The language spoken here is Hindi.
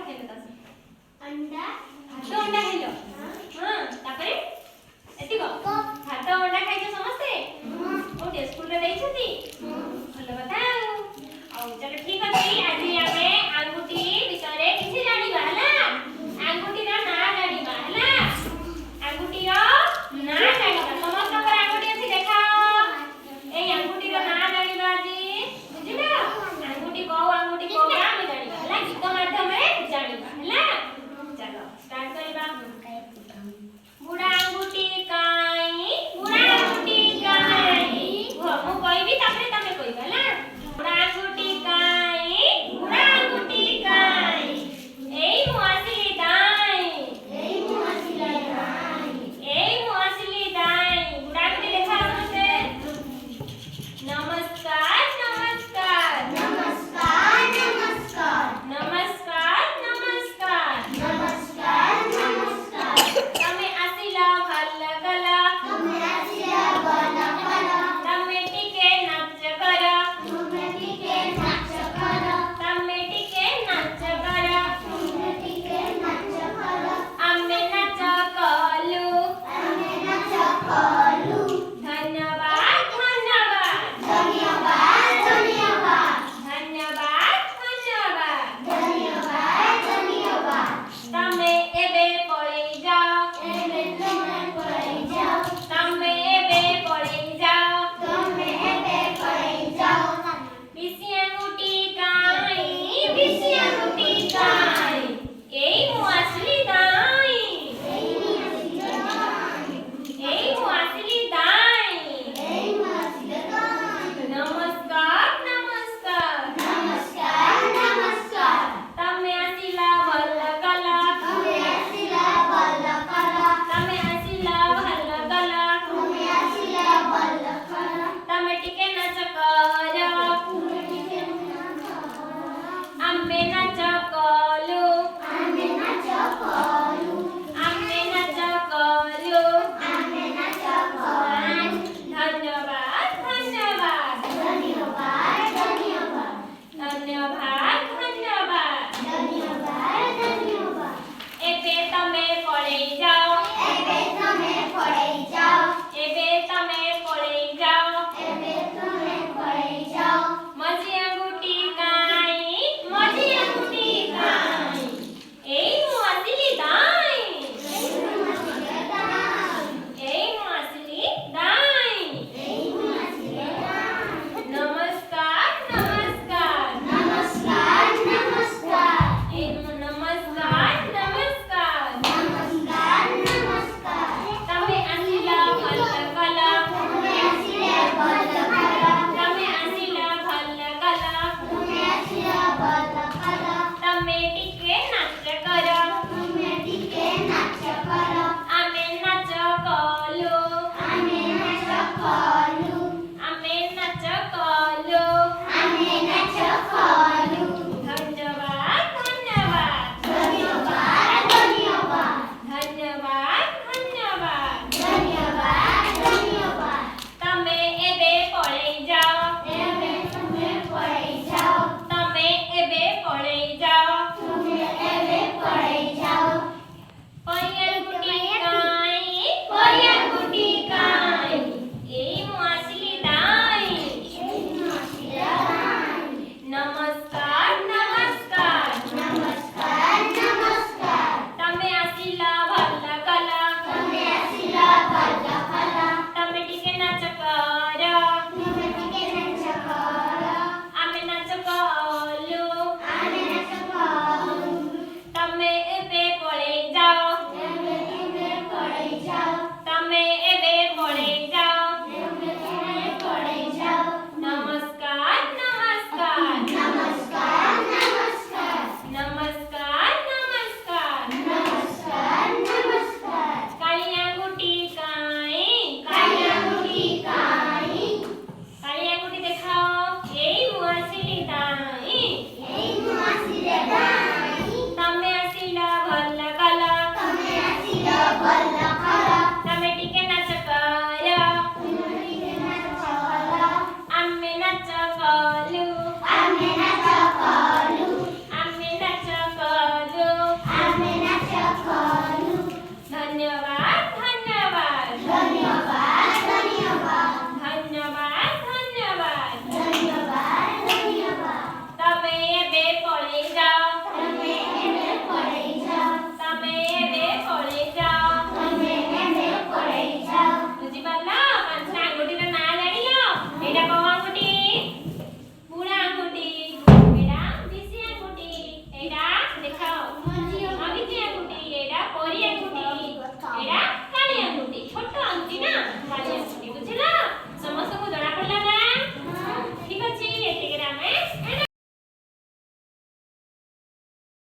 ଖାଇଲ ତା अंडा भात अंडा खाइलो हां तापरे एतिको भात अंडा खाइছো समस्ते ओटे स्कूल रे दैछथि भलो कथा आ चलो ठीक अछि आज आमे आंगुठी विषय किछि जानिबा हला आंगुठी रा ना जानिबा हला आंगुठी रा ना जानिबा समस्त पर आंगुठी अछि देखाओ ए आंगुठी रा ना जानिबा जी बुझिलो आंगुठी को आमे जानिबा हला गीत माध्यम रे जानिबा हला चलो स्टार्ट करबा बुढ़ा अंगूठी काई बुढ़ा अंगूठी काई वो मु कहबी तापरे तमे कहबा ना बुढ़ा अंगूठी काई बुढ़ा अंगूठी काई एई मु असली दाई एई मु असली दाई एई मु असली दाई बुढ़ा अंगूठी देखा समझते नमस्कार नमस्कार नमस्कार नमस्कार नमस्कार नमस्कार नमस्कार नमस्कार तमे आसिला भल गला तमे आसिला भल गला तमे टिके नाच कर तमे टिके नाच कर तमे टिके नाच कर तमे टिके नाच कर आमे नाच कलु धन्यवाद धन्यवाद धन्यवाद धन्यवाद धन्यवाद धन्यवाद धन्यवाद धन्यवाद तमे एबे पळेई जाओ एबे तमे पळेई जाओ तमे एबे पळेई जाओ तमे एबे पळेई जाओ बिसी अंगूठी काई एई मु असली दाई एई मु असली दाई एई मु असली दाई एई मु असली दाई नमस्कार नमस्कार नमस्कार नमस्कार तमे आसिला भल गला तमे आसिला भल गला तमे आसिला भल गला तमे आसिला भल गला तमे टिके नाच कर तमे टिके नाच कर आमे